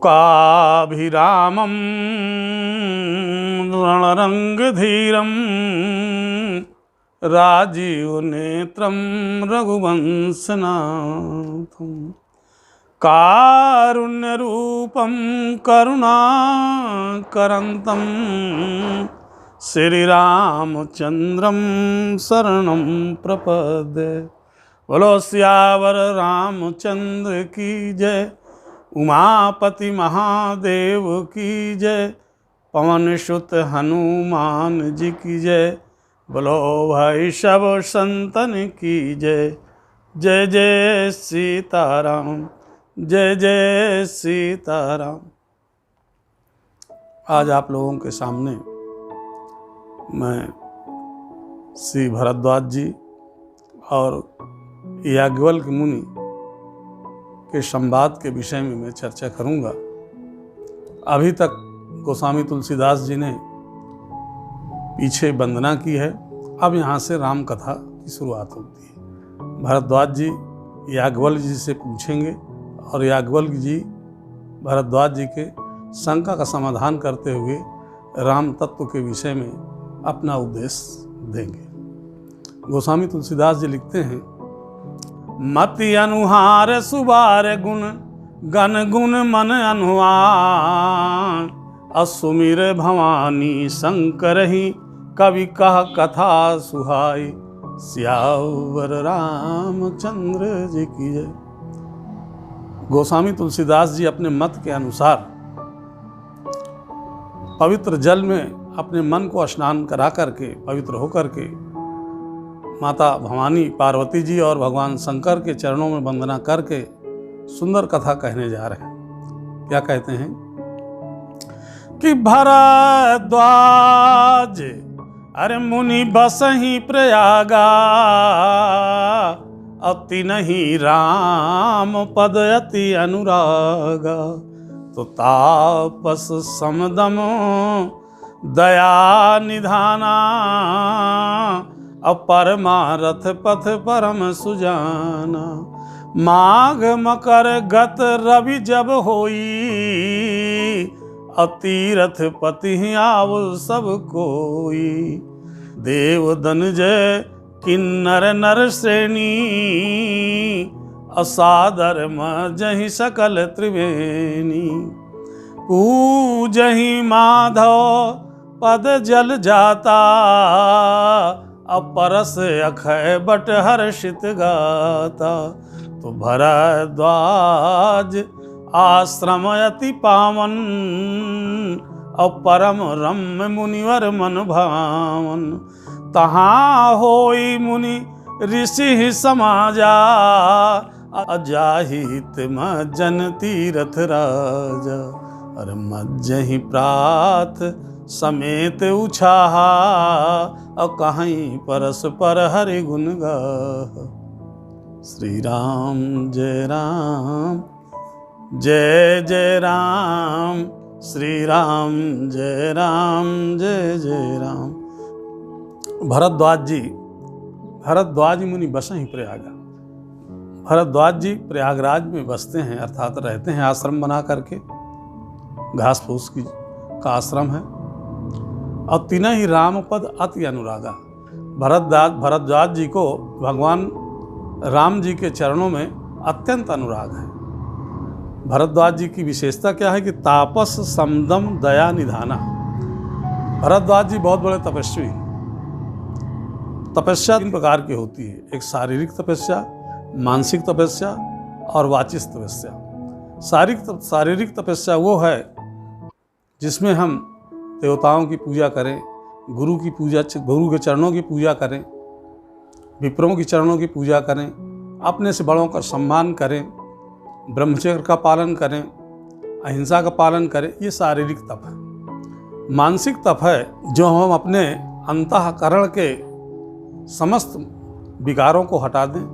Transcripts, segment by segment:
लोकाभिरामं रणरङ्गधीरं राजीवनेत्रं रघुवंशनाथं कारुण्यरूपं करुणाकरन्तं श्रीरामचन्द्रं शरणं प्रपद्ये। बोलो सियावर रामचंद्र की जय, उमापति महादेव की जय, पवन सुत हनुमान जी की जय। बोलो भाई सब संतन की जय। जय जय सीताराम, जय जय सीताराम। आज आप लोगों के सामने मैं श्री भरद्वाज जी और याज्ञवल्क्य मुनि के संवाद के विषय में मैं चर्चा करूंगा। अभी तक गोस्वामी तुलसीदास जी ने पीछे वंदना की है, अब यहाँ से राम कथा की शुरुआत होती है। भरद्वाज जी याज्ञवल्क्य जी से पूछेंगे और याज्ञवल्क्य जी भरद्वाज जी के शंका का समाधान करते हुए राम तत्व के विषय में अपना उपदेश देंगे। गोस्वामी तुलसीदास जी लिखते हैं, मति अनुहार सुबार गुण गण गुण मन अनुहार, असुमिर भवानी शंकर ही कवि कह कथा सुहाई, सियावर रामचंद्र जी की जय। गोस्वामी तुलसीदास जी अपने मत के अनुसार पवित्र जल में अपने मन को स्नान करा करके पवित्र होकर के माता भवानी पार्वती जी और भगवान शंकर के चरणों में वंदना करके सुंदर कथा कहने जा रहे हैं। क्या कहते हैं कि भरद्वाज अरे मुनि बसहि प्रयागा, अति नहीं राम पद अति अनुरागा, तो तापस समदम दया निधाना, अपरमारथ पथ परम सुजाना, माघ मकर गत रवि जब होई, अतीरथ पति आव सब कोई, देव धनजय किन्नर नर श्रेणी, असादर मजहि सकल त्रिवेणी, पूजहि माधव पद जल जाता, अपरस अखय बट हर्षित गाता, तो भरद्वाज आश्रम अति पावन, अपरम रम्य मुनिवर मन भावन, तहाँ होई मुनि ऋषि समाजा, अजाहित मज्जन तीरथ राजा, अरे मज्जहि प्रात समेत उछाहा, और कहीं परस्पर हरि गुण गाह। श्री राम जय राम, जय जय राम, श्री राम जय राम, जय जय राम। भरद्वाज मुनि बसहि प्रयागा। भरद्वाज जी प्रयागराज में बसते हैं, अर्थात रहते हैं आश्रम बना करके, घास फूस की का आश्रम है। और तीनों ही राम पद अति अनुरागा। भरद्वाज जी को भगवान राम जी के चरणों में अत्यंत अनुराग है। भरद्वाज जी की विशेषता क्या है कि तापस समदम दया निधाना। भरद्वाज जी बहुत बड़े तपस्वी। तपस्या 3 प्रकार की होती है, एक शारीरिक तपस्या, मानसिक तपस्या और वाचिक तपस्या। शारीरिक तपस्या वो है जिसमें हम देवताओं की पूजा करें, गुरु के चरणों की पूजा करें, विप्रों की चरणों की पूजा करें, अपने से बड़ों का सम्मान करें, ब्रह्मचर्य का पालन करें, अहिंसा का पालन करें। ये शारीरिक तप है। मानसिक तप है जो हम अपने अंतःकरण के समस्त विकारों को हटा दें,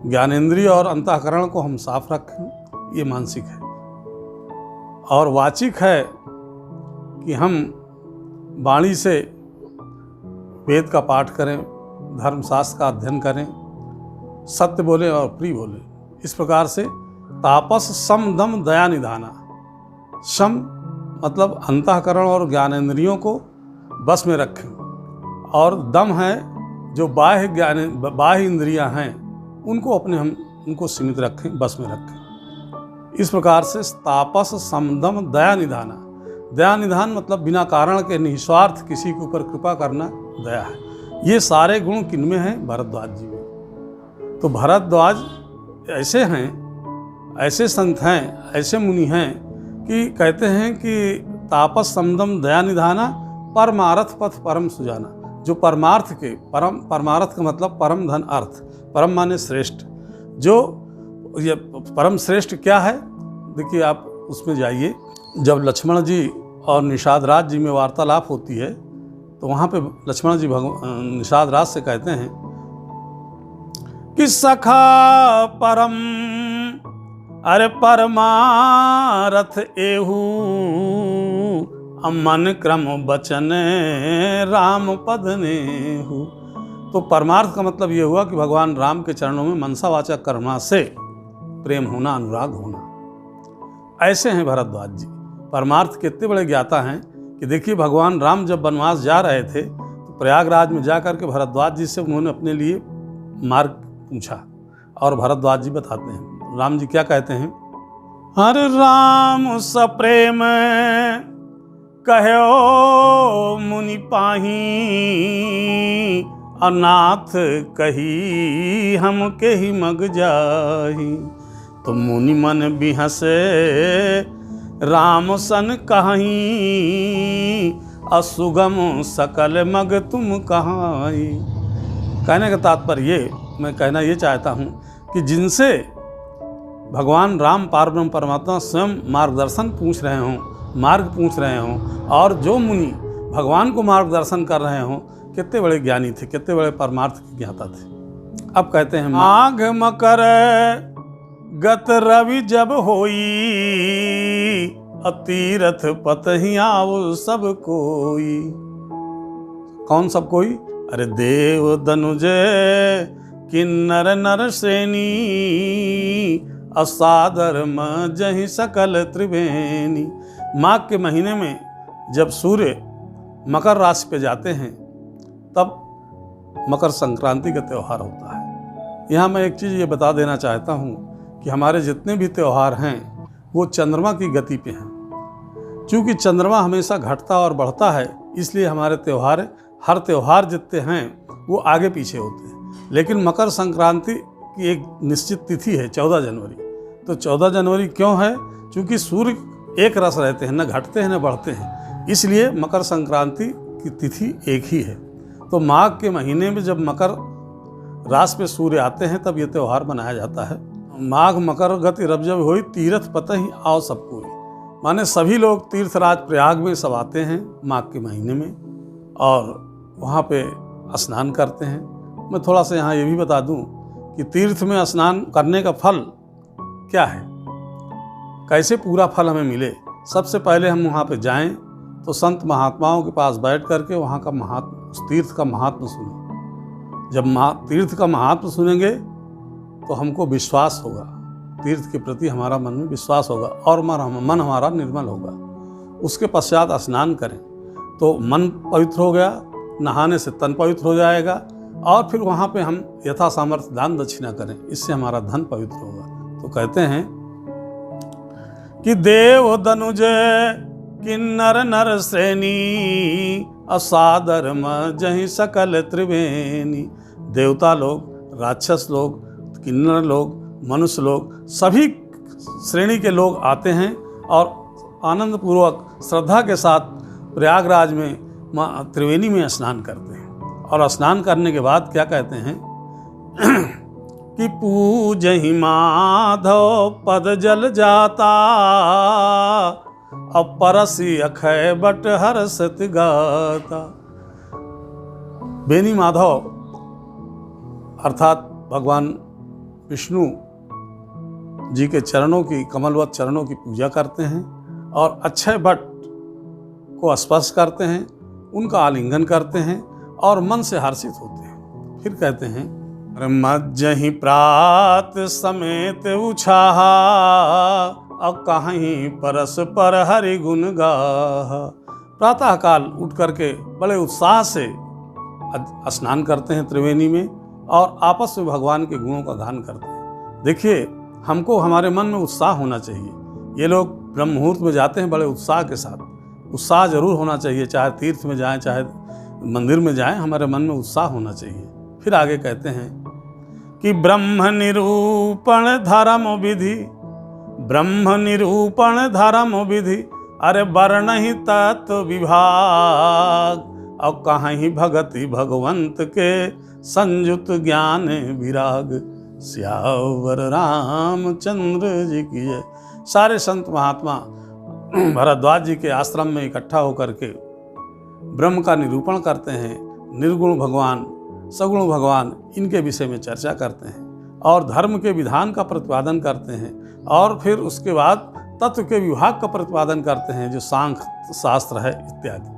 ज्ञानेंद्रिय और अंतःकरण को हम साफ रखें, ये मानसिक है। और वाचिक है कि हम वाणी से वेद का पाठ करें, धर्मशास्त्र का अध्ययन करें, सत्य बोलें और प्रिय बोलें। इस प्रकार से तापस सम दम दया निधाना। सम मतलब अंतःकरण और ज्ञानेंद्रियों को बस में रखें, और दम है जो बाह्य इंद्रियां हैं उनको उनको सीमित रखें, बस में रखें। इस प्रकार से तापस समदम दया निधाना। दया निधान मतलब बिना कारण के निस्वार्थ किसी के ऊपर कृपा करना दया है। ये सारे गुण किनमें हैं? भरद्वाज जी में। तो भरद्वाज ऐसे हैं, ऐसे संत हैं, ऐसे मुनि हैं कि कहते हैं कि तापस समदम दया निधाना, परमार्थ पथ परम सुजाना। जो परमार्थ के परमार्थ का मतलब परम धन अर्थ, परम माने श्रेष्ठ। जो ये परम श्रेष्ठ क्या है? देखिए आप उसमें जाइए, जब लक्ष्मण जी और निषाद राज जी में वार्तालाप होती है तो वहाँ पे लक्ष्मण जी निषाद राज से कहते हैं कि सखा परम अरे परमारथ एहू, मन क्रम बचन राम पद नेहू। तो परमार्थ का मतलब ये हुआ कि भगवान राम के चरणों में मनसावाचक कर्मा से प्रेम होना, अनुराग होना। ऐसे हैं भरद्वाज जी। परमार्थ के इतने बड़े ज्ञाता हैं कि देखिए भगवान राम जब वनवास जा रहे थे तो प्रयागराज में जा कर के भरद्वाज जी से उन्होंने अपने लिए मार्ग पूछा, और भरद्वाज जी बताते हैं, राम जी क्या कहते हैं? हर राम सप्रेम कहो मुनि पाही, अनाथ कही हम के ही मग जाही। तो मुनि मन बिहसे राम सन कहीं, असुगम सकल मग तुम कहाई। कहने का तात्पर्य ये, मैं कहना ये चाहता हूँ कि जिनसे भगवान राम पारब्रह्म परमात्मा स्वयं मार्गदर्शन पूछ रहे हों, मार्ग पूछ रहे हों, और जो मुनि भगवान को मार्गदर्शन कर रहे हों, कितने बड़े ज्ञानी थे, कितने बड़े परमार्थ के ज्ञाता थे। अब कहते हैं, माघ मकर गत रवि जब होई, अतीरथ पतहि आवु सब कोई। कौन सब कोई? अरे देव दनुज किन्नर नर श्रेणी, असादर मजहि सकल त्रिवेणी। माघ के महीने में जब सूर्य मकर राशि पे जाते हैं तब मकर संक्रांति का त्यौहार होता है। यहाँ मैं एक चीज़ ये बता देना चाहता हूँ कि हमारे जितने भी त्यौहार हैं वो चंद्रमा की गति पे हैं। चूँकि चंद्रमा हमेशा घटता और बढ़ता है, इसलिए हमारे त्यौहार, हर त्यौहार जितने हैं वो आगे पीछे होते हैं। लेकिन मकर संक्रांति की एक निश्चित तिथि है 14 जनवरी। तो 14 जनवरी क्यों है? चूँकि सूर्य एक रस रहते हैं, न घटते हैं न बढ़ते हैं, इसलिए मकर संक्रांति की तिथि एक ही है। तो माघ के महीने में जब मकर राशि पे सूर्य आते हैं तब ये त्यौहार मनाया जाता है। माघ मकर गति रब जब हुई, तीर्थ पतहि आओ सब कोई। माने सभी लोग तीर्थराज प्रयाग में सब आते हैं माघ के महीने में, और वहाँ पे स्नान करते हैं। मैं थोड़ा सा यहाँ ये भी बता दूँ कि तीर्थ में स्नान करने का फल क्या है, कैसे पूरा फल हमें मिले। सबसे पहले हम वहाँ पे जाएं तो संत महात्माओं के पास बैठ करके वहाँ का महात्मा, उस तीर्थ का महात्मा सुनें। जब तीर्थ का महात्मा सुनेंगे तो हमको विश्वास होगा, तीर्थ के प्रति हमारा मन में विश्वास होगा और मन हमारा निर्मल होगा। उसके पश्चात स्नान करें तो मन पवित्र हो गया, नहाने से तन पवित्र हो जाएगा, और फिर वहाँ पे हम यथा सामर्थ्य दान दक्षिणा करें, इससे हमारा धन पवित्र होगा। तो कहते हैं कि देव दनुज किन्नर नर श्रेणी, असादर मजहि सकल त्रिवेणी। देवता लोग, राक्षस लोग, किन्नर लोग, मनुष्य लोग, सभी श्रेणी के लोग आते हैं और आनंद पूर्वक श्रद्धा के साथ प्रयागराज में त्रिवेणी में स्नान करते हैं। और स्नान करने के बाद क्या कहते हैं कि पूजहि माधव पद जल जाता, अपरसी अखय बट हर्षत गाता। बेनी माधव अर्थात भगवान विष्णु जी के चरणों की, कमलवत चरणों की पूजा करते हैं और अक्षय बट को स्पर्श करते हैं, उनका आलिंगन करते हैं और मन से हर्षित होते हैं। फिर कहते हैं मज्जहि प्रात समेत उछाहा, अब कहीं परस पर हरि गुण गाहा। प्रातःकाल उठ करके बड़े उत्साह से स्नान करते हैं त्रिवेणी में और आपस में भगवान के गुणों का गान करते हैं। देखिए, हमको हमारे मन में उत्साह होना चाहिए। ये लोग ब्रह्म मुहूर्त में जाते हैं बड़े उत्साह के साथ। उत्साह जरूर होना चाहिए, चाहे तीर्थ में जाएं चाहे मंदिर में जाएं, हमारे मन में उत्साह होना चाहिए। फिर आगे कहते हैं कि ब्रह्म निरूपण धर्म विधि, ब्रह्म निरूपण धर्म विधि, अरे वर्ण ही तत्व विभाग, और कहीं भगति भगवंत के संयुत ज्ञान विराग, सियावर रामचंद्र जी की जय। सारे संत महात्मा भरद्वाज जी के आश्रम में इकट्ठा होकर के ब्रह्म का निरूपण करते हैं, निर्गुण भगवान सगुण भगवान इनके विषय में चर्चा करते हैं और धर्म के विधान का प्रतिपादन करते हैं, और फिर उसके बाद तत्व के विभाग का प्रतिपादन करते हैं जो सांख्य शास्त्र है इत्यादि।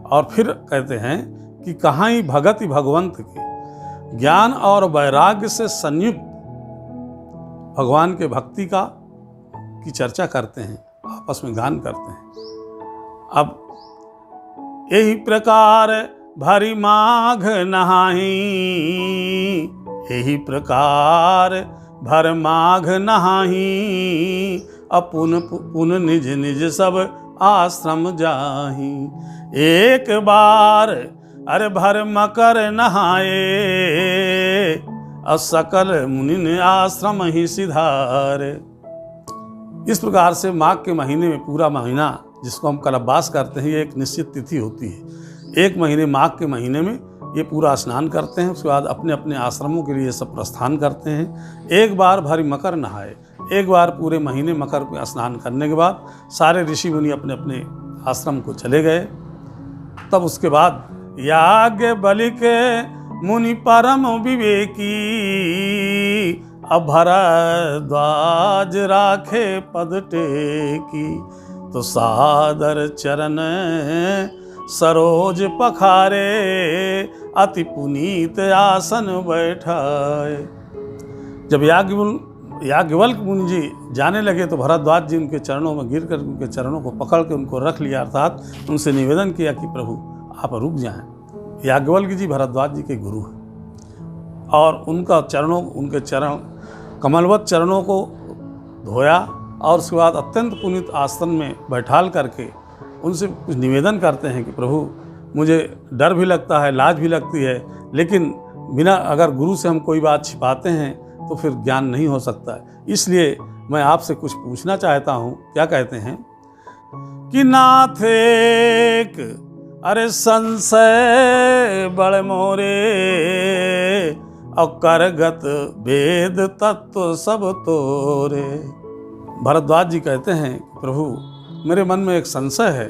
और फिर कहते हैं कि कहाँ ही भगति भगवंत के ज्ञान और वैराग्य से संयुक्त भगवान के भक्ति का की चर्चा करते हैं, आपस में गान करते हैं। अब यही प्रकार भरी माघ नहाही, यही प्रकार भर माघ नहाही, अपुन पुन निज निज सब आश्रम जाही। एक बार अरे भर मकर नहाए, असकल मुनि ने आश्रम ही सिधारे। इस प्रकार से माघ के महीने में पूरा महीना जिसको हम कल्पवास करते हैं, ये एक निश्चित तिथि होती है। एक महीने माघ के महीने में ये पूरा स्नान करते हैं, उसके बाद अपने अपने आश्रमों के लिए सब प्रस्थान करते हैं। एक बार भरी मकर नहाए, एक बार पूरे महीने मकर में स्नान करने के बाद सारे ऋषि मुनि अपने अपने आश्रम को चले गए। तब उसके बाद याज्ञ बलि के मुनि परम विवेकी, अब भरद्वाज राखे पद टेकी, तो सादर चरण सरोज पखारे, अति पुनीत आसन बैठाए। जब याज्ञवल्क्य मुनि जी जाने लगे तो भरद्वाज जी उनके चरणों में गिर कर उनके चरणों को पकड़ के उनको रख लिया, अर्थात उनसे निवेदन किया कि प्रभु आप रुक जाएं। याज्ञवल्क्य जी भरद्वाज जी के गुरु हैं और उनके चरण कमलवत चरणों को धोया और उसके बाद अत्यंत पुनीत आसन में बैठाल करके उनसे कुछ निवेदन करते हैं कि प्रभु मुझे डर भी लगता है, लाज भी लगती है, लेकिन बिना अगर गुरु से हम कोई बात छिपाते हैं तो फिर ज्ञान नहीं हो सकता है, इसलिए मैं आपसे कुछ पूछना चाहता हूँ। क्या कहते हैं कि नाथ एक अरे संशय बड़ मोरे, और करगत वेद तत्व सब तोरे। भरद्वाज जी कहते हैं प्रभु मेरे मन में एक संशय है,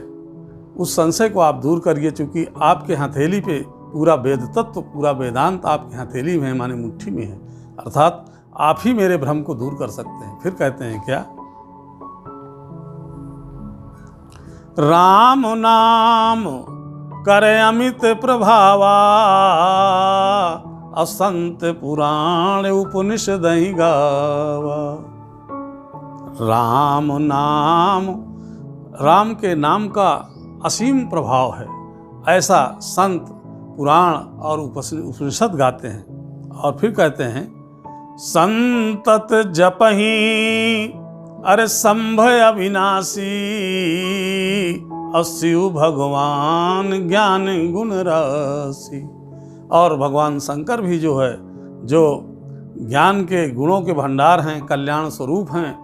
उस संशय को आप दूर करिए, क्योंकि आपके हथेली पे पूरा वेद तत्व पूरा वेदांत आपके हथेली में है, माने मुट्ठी में है, अर्थात आप ही मेरे भ्रम को दूर कर सकते हैं। फिर कहते हैं क्या, राम नाम करे अमित प्रभावा, असंत पुराण उपनिषद ही गावा। राम नाम, राम के नाम का असीम प्रभाव है, ऐसा संत पुराण और उपनिषद गाते हैं। और फिर कहते हैं संतत जपही अरे संभय अविनाशी, शिव भगवान ज्ञान गुण राशि। और भगवान शंकर भी जो है, जो ज्ञान के गुणों के भंडार हैं, कल्याण स्वरूप हैं,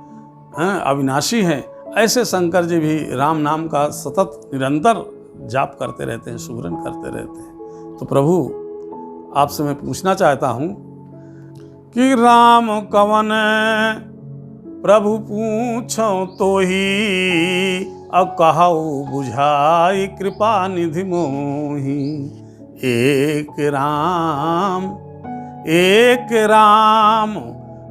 अविनाशी हैं, ऐसे शंकर जी भी राम नाम का सतत निरंतर जाप करते रहते हैं, सुमिरन करते रहते हैं। तो प्रभु आपसे मैं पूछना चाहता हूँ कि राम कवन प्रभु पूछो तो ही, अब कहु बुझाई कृपा निधि मोही। एक राम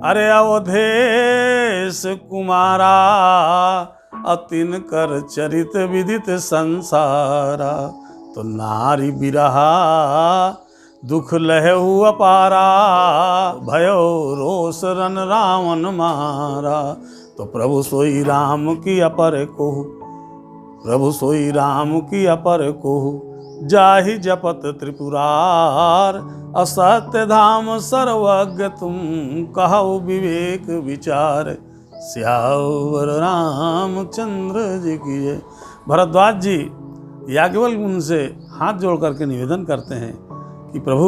अरे अवधेश कुमारा, अतिन कर चरित विदित संसारा। तो नारी बिरहा दुख लहु अपारा, भयो रोष रन रावण मारा। तो प्रभु सोई राम की अपर कोहु, प्रभु सोई राम की अपर कोहु, जाहि जपत त्रिपुरार। असत्य धाम सर्वज्ञ तुम, कहो विवेक विचार। सियावर रामचंद्र जी की जय। भरद्वाज जी याज्ञवल्क्य मुनि से हाथ जोड़ करके निवेदन करते हैं कि प्रभु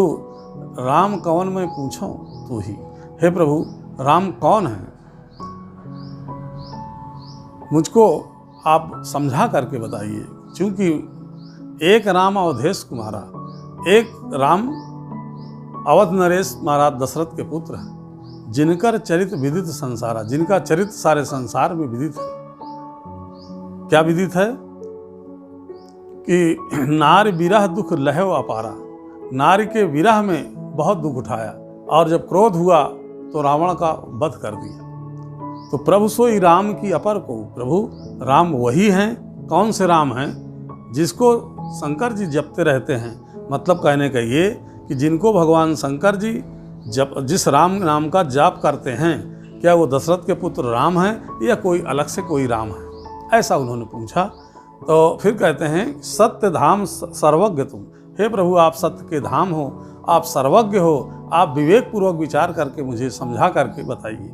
राम कौन मैं पूछूं तू ही। हे प्रभु राम कौन है, मुझको आप समझा करके बताइए। क्योंकि एक राम अवधेश कुमारा, एक राम अवध नरेश महाराज दशरथ के पुत्र हैं, जिनकर चरित्र विदित संसारा, जिनका चरित्र सारे संसार में विदित है। क्या विदित है कि नारी विरह दुख लहव अपारा, नारी के विरह में बहुत दुख उठाया और जब क्रोध हुआ तो रावण का वध कर दिया। तो प्रभु सोई राम की अपर को, प्रभु राम वही हैं। कौन से राम हैं? जिसको शंकर जी जपते रहते हैं। मतलब कहने का ये कि जिनको भगवान शंकर जी जिस राम नाम का जाप करते हैं, क्या वो दशरथ के पुत्र राम हैं या कोई अलग से कोई राम है? ऐसा उन्होंने पूछा। तो फिर कहते हैं सत्य धाम सर्वज्ञ तुम। हे प्रभु आप सत्य के धाम हो, आप सर्वज्ञ हो, आप विवेक पूर्वक विचार करके मुझे समझा करके बताइए।